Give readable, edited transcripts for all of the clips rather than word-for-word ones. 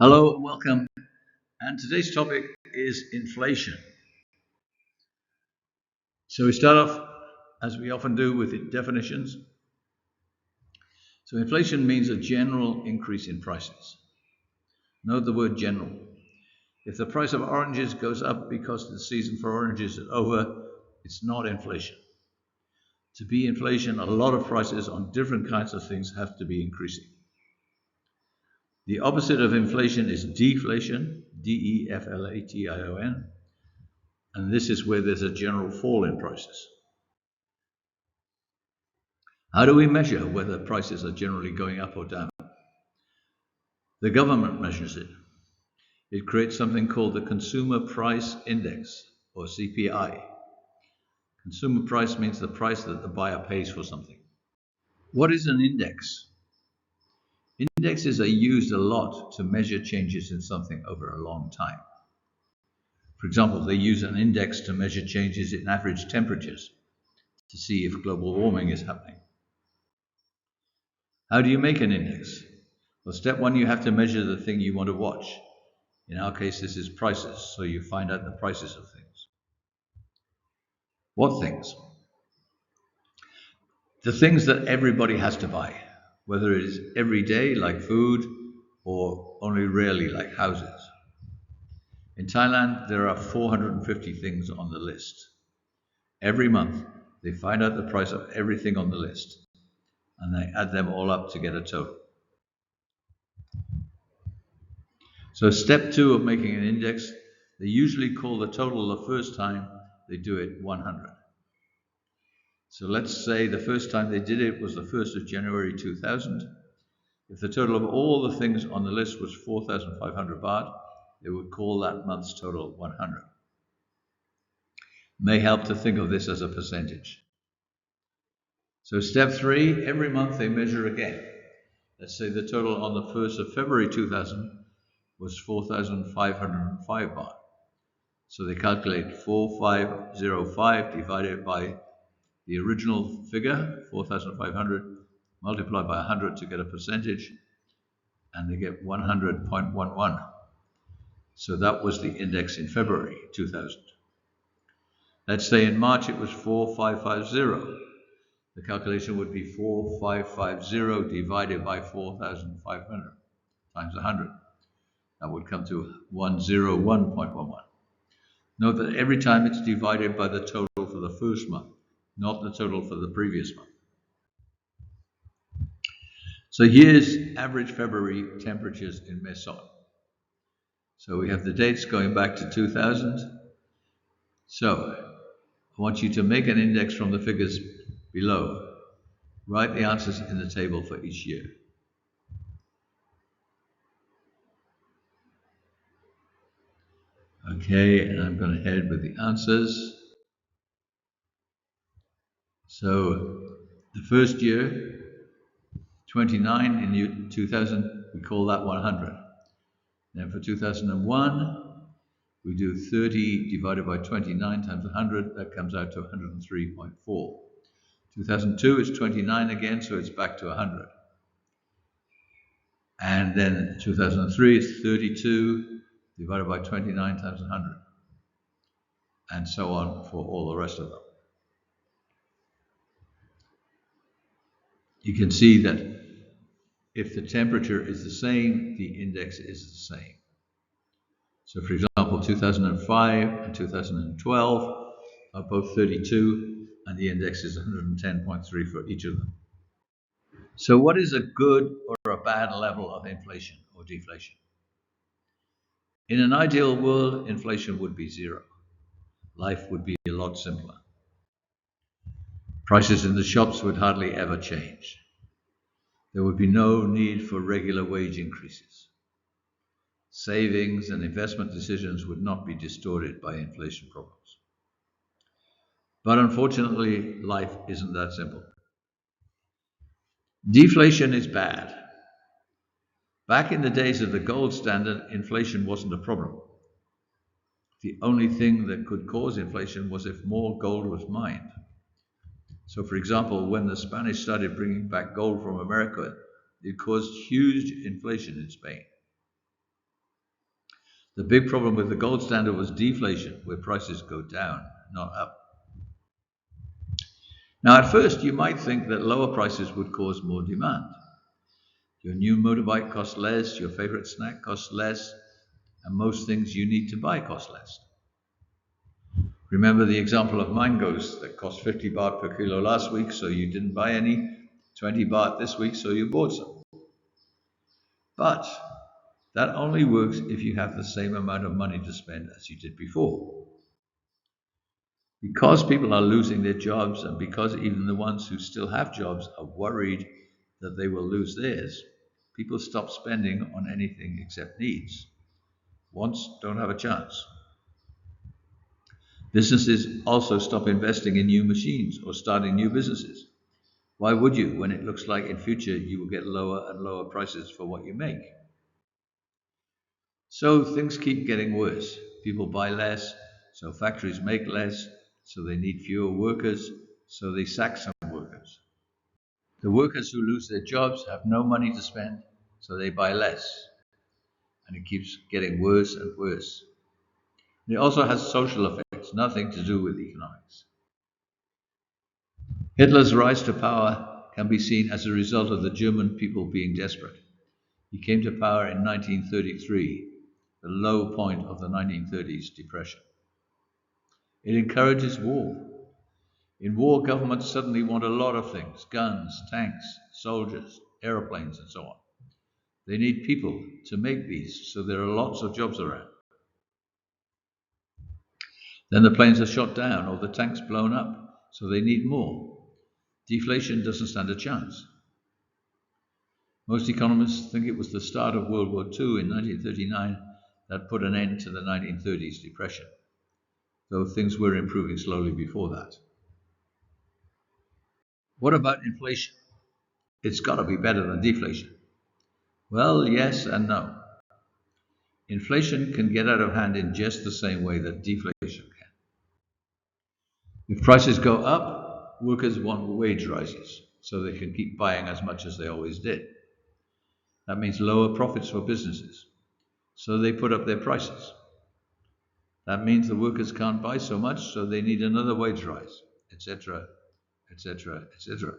Hello and welcome. And today's topic is inflation. So we start off, as we often do, with the definitions. So inflation means a general increase in prices. Note the word general. If the price of oranges goes up because the season for oranges is over, it's not inflation. To be inflation, a lot of prices on different kinds of things have to be increasing. The opposite of inflation is deflation, deflation, and this is where there's a general fall in prices. How do we measure whether prices are generally going up or down? The government measures it. It creates something called the Consumer Price Index, or CPI. Consumer price means the price that the buyer pays for something. What is an index? Indexes are used a lot to measure changes in something over a long time. For example, they use an index to measure changes in average temperatures to see if global warming is happening. How do you make an index? Well, step one, you have to measure the thing you want to watch. In our case, this is prices, so you find out the prices of things. What things? The things that everybody has to buy, whether it is every day, like food, or only rarely, like houses. In Thailand, there are 450 things on the list. Every month, they find out the price of everything on the list, and they add them all up to get a total. So step two of making an index, they usually call the total the first time they do it 100. So let's say the first time they did it was the 1st of January 2000. If the total of all the things on the list was 4,500 baht, they would call that month's total 100. May help to think of this as a percentage. So step three, every month they measure again. Let's say the total on the 1st of February 2000 was 4,505 baht. So they calculate 4,505 divided by the original figure, 4,500, multiplied by 100 to get a percentage, and they get 100.11. So that was the index in February 2000. Let's say in March it was 4,550. The calculation would be 4,550 divided by 4,500 times 100. That would come to 101.11. Note that every time it's divided by the total for the first month, not the total for the previous month. So here's average February temperatures in Mae Sot. So we have the dates going back to 2000. So I want you to make an index from the figures below. Write the answers in the table for each year. Okay, and I'm going to head with the answers. So the first year, 29 in 2000, we call that 100. Then for 2001, we do 30 divided by 29 times 100, that comes out to 103.4. 2002 is 29 again, so it's back to 100. And then 2003 is 32 divided by 29 times 100. And so on for all the rest of them. You can see that if the temperature is the same, the index is the same. So for example, 2005 and 2012 are both 32, and the index is 110.3 for each of them. So what is a good or a bad level of inflation or deflation? In an ideal world, inflation would be zero. Life would be a lot simpler. Prices in the shops would hardly ever change. There would be no need for regular wage increases. Savings and investment decisions would not be distorted by inflation problems. But unfortunately, life isn't that simple. Deflation is bad. Back in the days of the gold standard, inflation wasn't a problem. The only thing that could cause inflation was if more gold was mined. So for example, when the Spanish started bringing back gold from America, it caused huge inflation in Spain. The big problem with the gold standard was deflation, where prices go down, not up. Now, at first, you might think that lower prices would cause more demand. Your new motorbike costs less, your favorite snack costs less, and most things you need to buy cost less. Remember the example of mangoes that cost 50 baht per kilo last week, so you didn't buy any, 20 baht this week, so you bought some. But that only works if you have the same amount of money to spend as you did before. Because people are losing their jobs, and because even the ones who still have jobs are worried that they will lose theirs, people stop spending on anything except needs. Wants don't have a chance. Businesses also stop investing in new machines or starting new businesses. Why would you, when it looks like in future you will get lower and lower prices for what you make? So things keep getting worse. People buy less, so factories make less, so they need fewer workers, so they sack some workers. The workers who lose their jobs have no money to spend, so they buy less. And it keeps getting worse and worse. It also has social effects, nothing to do with economics. Hitler's rise to power can be seen as a result of the German people being desperate. He came to power in 1933, the low point of the 1930s depression. It encourages war. In war, governments suddenly want a lot of things: guns, tanks, soldiers, aeroplanes, and so on. They need people to make these, so there are lots of jobs around. Then the planes are shot down or the tanks blown up, so they need more. Deflation doesn't stand a chance. Most economists think it was the start of World War II in 1939 that put an end to the 1930s depression, though things were improving slowly before that. What about inflation? It's got to be better than deflation. Well, yes and no. Inflation can get out of hand in just the same way that deflation can. If prices go up, workers want wage rises so they can keep buying as much as they always did. That means lower profits for businesses, so they put up their prices. That means the workers can't buy so much, so they need another wage rise, etc., etc., etc.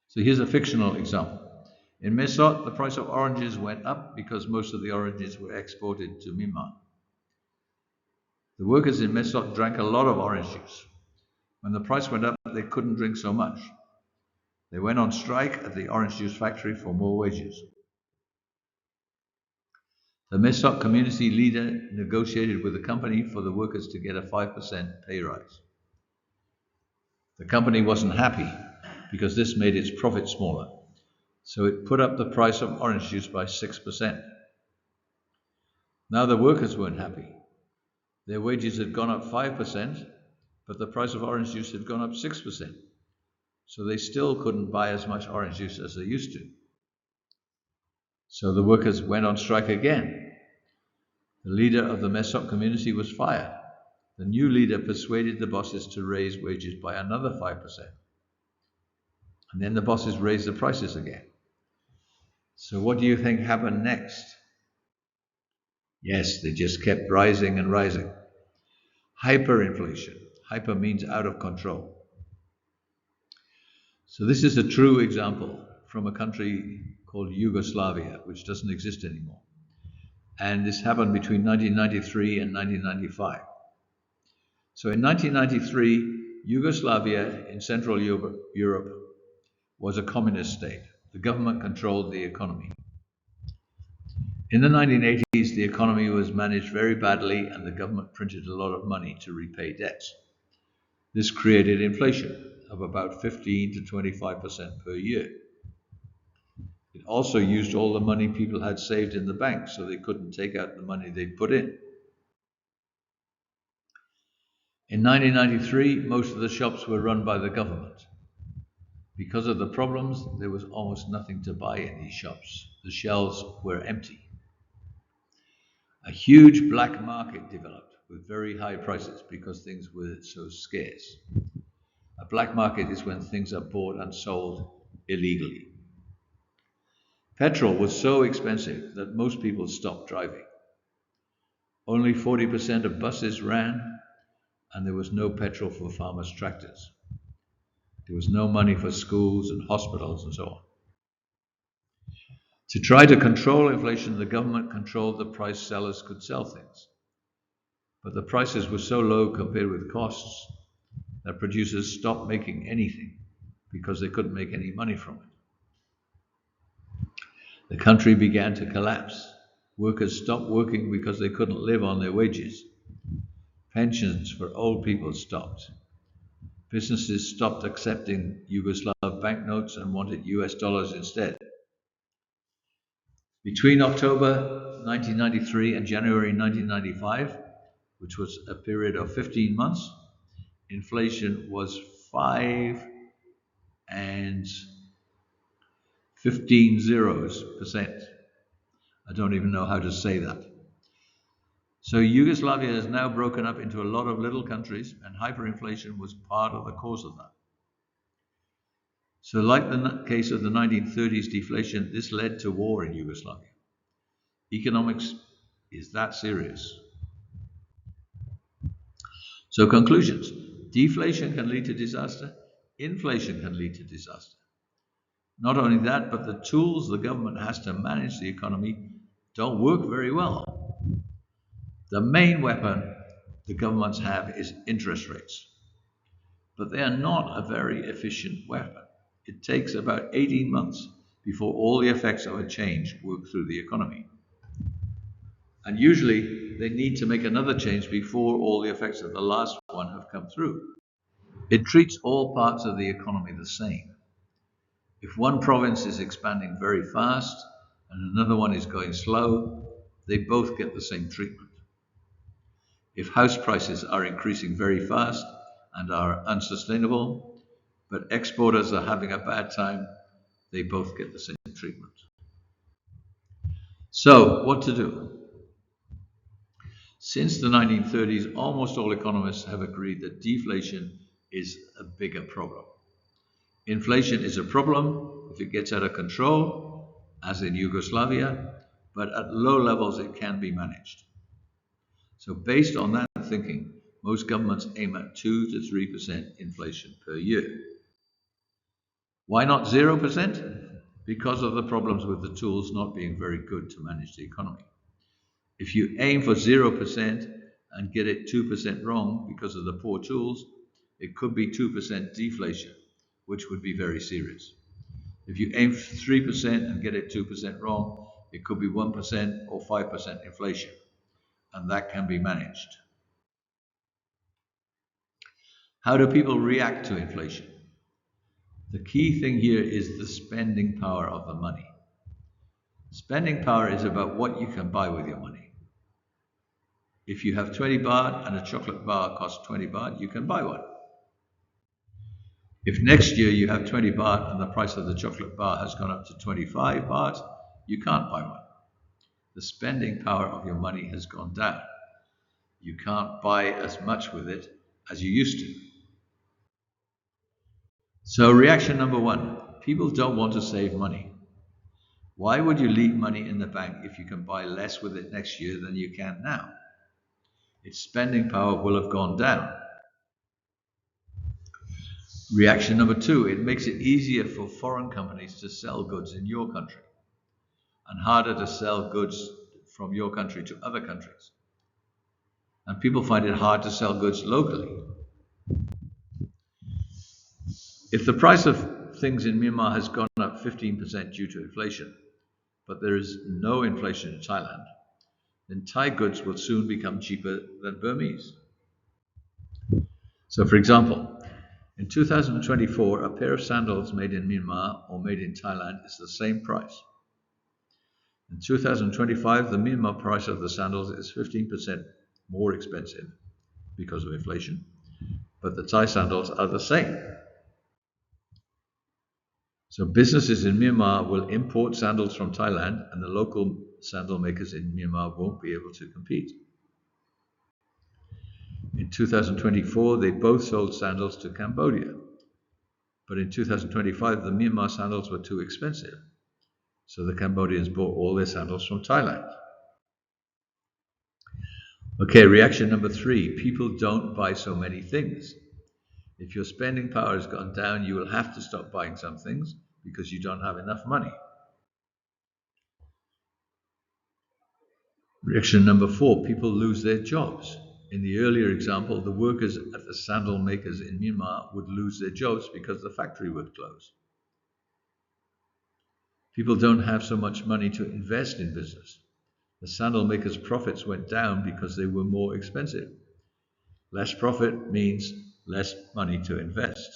So here's a fictional example. In Mesot, the price of oranges went up because most of the oranges were exported to Myanmar. The workers in Mesot drank a lot of orange juice. When the price went up, they couldn't drink so much. They went on strike at the orange juice factory for more wages. The Mesot community leader negotiated with the company for the workers to get a 5% pay rise. The company wasn't happy because this made its profit smaller, so it put up the price of orange juice by 6%. Now the workers weren't happy. Their wages had gone up 5%, but the price of orange juice had gone up 6%. So they still couldn't buy as much orange juice as they used to. So the workers went on strike again. The leader of the Mesot community was fired. The new leader persuaded the bosses to raise wages by another 5%. And then the bosses raised the prices again. So what do you think happened next? Yes, they just kept rising and rising. Hyperinflation. Hyper means out of control. So this is a true example from a country called Yugoslavia, which doesn't exist anymore. And this happened between 1993 and 1995. So in 1993, Yugoslavia in Central Europe was a communist state. The government controlled the economy. In the 1980s, the economy was managed very badly and the government printed a lot of money to repay debts. This created inflation of about 15 to 25% per year. It also used all the money people had saved in the bank, so they couldn't take out the money they'd put in. In 1993, most of the shops were run by the government. Because of the problems, there was almost nothing to buy in these shops. The shelves were empty. A huge black market developed with very high prices because things were so scarce. A black market is when things are bought and sold illegally. Petrol was so expensive that most people stopped driving. Only 40% of buses ran, and there was no petrol for farmers' tractors. There was no money for schools and hospitals and so on. To try to control inflation, the government controlled the price sellers could sell things. But the prices were so low compared with costs that producers stopped making anything because they couldn't make any money from it. The country began to collapse. Workers stopped working because they couldn't live on their wages. Pensions for old people stopped. Businesses stopped accepting Yugoslav banknotes and wanted US dollars instead. Between October 1993 and January 1995, which was a period of 15 months, inflation was 5 and 15%. I don't even know how to say that. So Yugoslavia is now broken up into a lot of little countries, and hyperinflation was part of the cause of that. So like the case of the 1930s deflation, this led to war in Yugoslavia. Economics is that serious. So conclusions. Deflation can lead to disaster. Inflation can lead to disaster. Not only that, but the tools the government has to manage the economy don't work very well. The main weapon the governments have is interest rates. But they are not a very efficient weapon. It takes about 18 months before all the effects of a change work through the economy. And usually they need to make another change before all the effects of the last one have come through. It treats all parts of the economy the same. If one province is expanding very fast and another one is going slow, they both get the same treatment. If house prices are increasing very fast and are unsustainable, but exporters are having a bad time, they both get the same treatment. So, what to do? Since the 1930s, almost all economists have agreed that deflation is a bigger problem. Inflation is a problem if it gets out of control, as in Yugoslavia, but at low levels it can be managed. So based on that thinking, most governments aim at 2 to 3% inflation per year. Why not 0%? Because of the problems with the tools not being very good to manage the economy. If you aim for 0% and get it 2% wrong because of the poor tools, it could be 2% deflation, which would be very serious. If you aim for 3% and get it 2% wrong, it could be 1% or 5% inflation, and that can be managed. How do people react to inflation? The key thing here is the spending power of the money. Spending power is about what you can buy with your money. If you have 20 baht and a chocolate bar costs 20 baht, you can buy one. If next year you have 20 baht and the price of the chocolate bar has gone up to 25 baht, you can't buy one. The spending power of your money has gone down. You can't buy as much with it as you used to. So reaction number one, people don't want to save money. Why would you leave money in the bank if you can buy less with it next year than you can now? Its spending power will have gone down. Reaction number two, it makes it easier for foreign companies to sell goods in your country and harder to sell goods from your country to other countries. And people find it hard to sell goods locally. If the price of things in Myanmar has gone up 15% due to inflation, but there is no inflation in Thailand, then Thai goods will soon become cheaper than Burmese. So for example, in 2024, a pair of sandals made in Myanmar or made in Thailand is the same price. In 2025, the Myanmar price of the sandals is 15% more expensive because of inflation, but the Thai sandals are the same. So businesses in Myanmar will import sandals from Thailand, and the local sandal makers in Myanmar won't be able to compete. In 2024, they both sold sandals to Cambodia, but in 2025, the Myanmar sandals were too expensive. So the Cambodians bought all their sandals from Thailand. Okay, reaction number 3. People don't buy so many things. If your spending power has gone down, you will have to stop buying some things because you don't have enough money. Reaction number 4. People lose their jobs. In the earlier example, the workers at the sandal makers in Myanmar would lose their jobs because the factory would close. People don't have so much money to invest in business. The sandal makers' profits went down because they were more expensive. Less profit means less money to invest.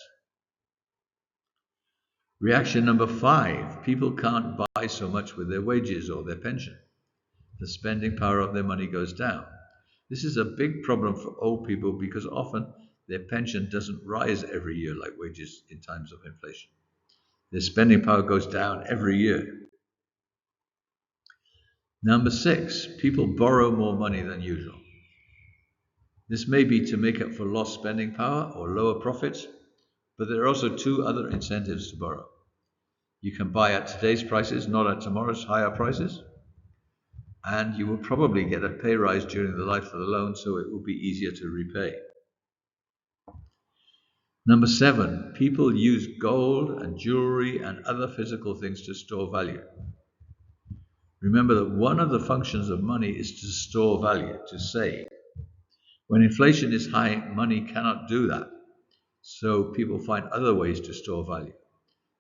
Reaction number 5. People can't buy so much with their wages or their pension. The spending power of their money goes down. This is a big problem for old people because often their pension doesn't rise every year like wages in times of inflation. Their spending power goes down every year. Number 6, people borrow more money than usual. This may be to make up for lost spending power or lower profits, but there are also 2 other incentives to borrow. You can buy at today's prices, not at tomorrow's higher prices, and you will probably get a pay rise during the life of the loan, so it will be easier to repay. Number 7, people use gold and jewelry and other physical things to store value. Remember that one of the functions of money is to store value, to save. When inflation is high, money cannot do that. So people find other ways to store value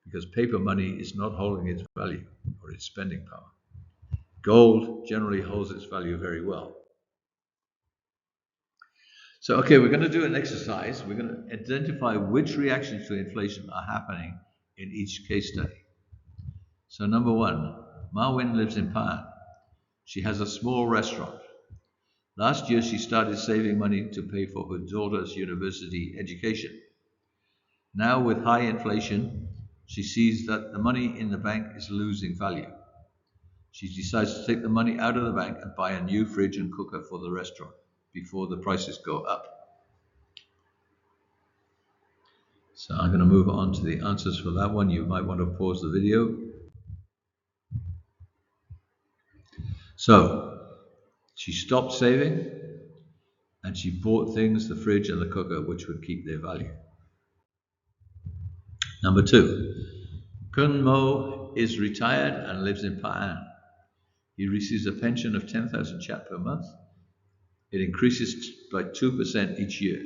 because paper money is not holding its value or its spending power. Gold generally holds its value very well. So, okay, we're going to do an exercise. We're going to identify which reactions to inflation are happening in each case study. So, number 1, Ma Win lives in Pan. She has a small restaurant. Last year, she started saving money to pay for her daughter's university education. Now, with high inflation, she sees that the money in the bank is losing value. She decides to take the money out of the bank and buy a new fridge and cooker for the restaurant before the prices go up. So I'm going to move on to the answers for that one. You might want to pause the video. So she stopped saving and she bought things, the fridge and the cooker, which would keep their value. Number 2, Kun Mo is retired and lives in Pa'an. He receives a pension of 10,000 kyat per month. It increases by 2% each year.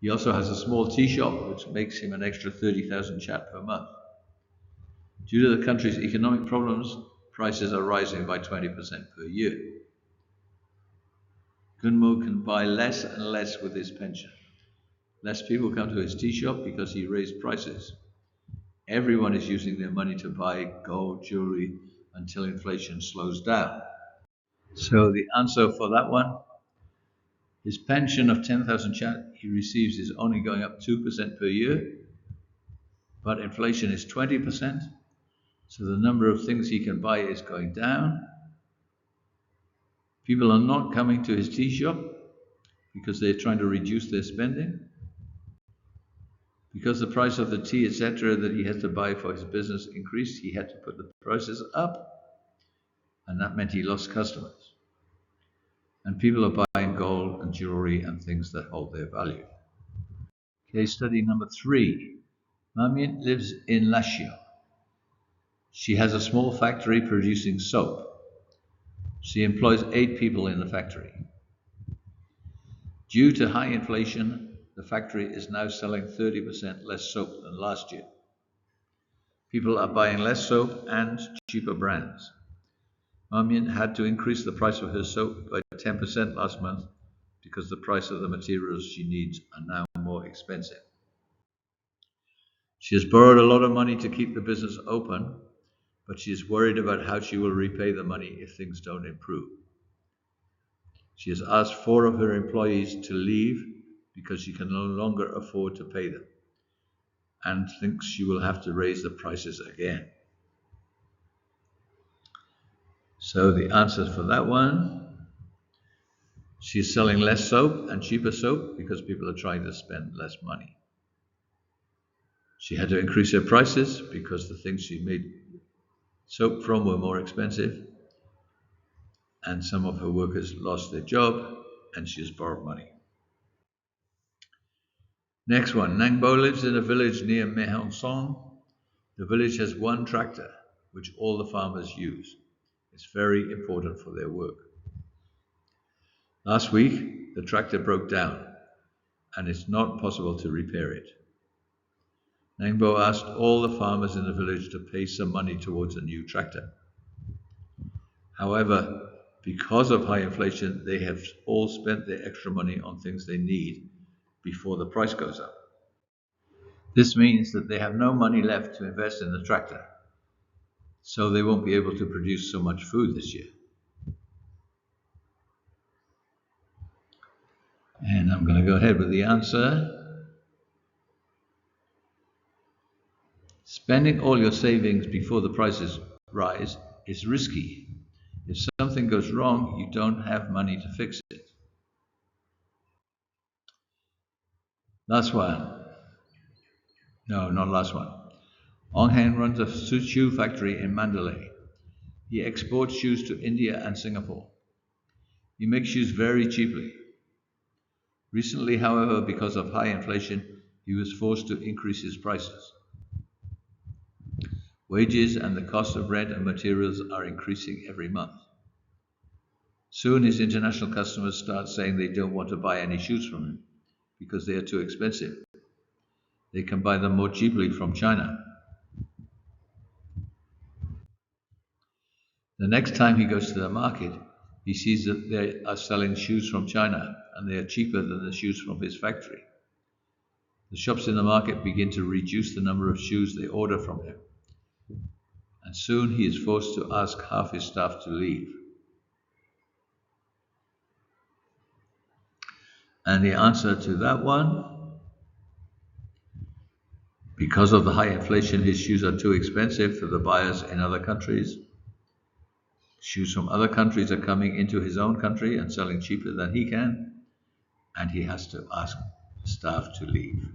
He also has a small tea shop, which makes him an extra 30,000 kyat per month. Due to the country's economic problems, prices are rising by 20% per year. Kunmo can buy less and less with his pension. Less people come to his tea shop because he raised prices. Everyone is using their money to buy gold, jewelry, until inflation slows down. So the answer for that one, his pension of 10,000 kyat he receives is only going up 2% per year, but inflation is 20%, so the number of things he can buy is going down. People are not coming to his tea shop because they're trying to reduce their spending. Because the price of the tea, etc., that he had to buy for his business increased, he had to put the prices up, and that meant he lost customers. And people are buying gold and jewelry and things that hold their value. Case study number 3. Mamien lives in Lashio. She has a small factory producing soap. She employs 8 people in the factory. Due to high inflation, the factory is now selling 30% less soap than last year. People are buying less soap and cheaper brands. Mamien had to increase the price of her soap by 10% last month because the price of the materials she needs are now more expensive. She has borrowed a lot of money to keep the business open, but she is worried about how she will repay the money if things don't improve. She has asked 4 of her employees to leave because she can no longer afford to pay them and thinks she will have to raise the prices again. So the answer for that one, she's selling less soap and cheaper soap because people are trying to spend less money. She had to increase her prices because the things she made Soap from were more expensive, and some of her workers lost their job, and she has borrowed money. Next one, Nangbo lives in a village near Mehanson. The village has one tractor, which all the farmers use. It's very important for their work. Last week, the tractor broke down, and it's not possible to repair it. Nangbo asked all the farmers in the village to pay some money towards a new tractor. However, because of high inflation, they have all spent their extra money on things they need before the price goes up. This means that they have no money left to invest in the tractor, so they won't be able to produce so much food this year. And I'm going to go ahead with the answer. Spending all your savings before the prices rise is risky. If something goes wrong, you don't have money to fix it. Last one. No, not last one. Ong Hen runs a shoe factory in Mandalay. He exports shoes to India and Singapore. He makes shoes very cheaply. Recently, however, because of high inflation, he was forced to increase his prices. Wages and the cost of rent and materials are increasing every month. Soon his international customers start saying they don't want to buy any shoes from him because they are too expensive. They can buy them more cheaply from China. The next time he goes to the market, he sees that they are selling shoes from China and they are cheaper than the shoes from his factory. The shops in the market begin to reduce the number of shoes they order from him. And soon he is forced to ask half his staff to leave. And the answer to that one, because of the high inflation, his shoes are too expensive for the buyers in other countries. Shoes from other countries are coming into his own country and selling cheaper than he can, and he has to ask staff to leave.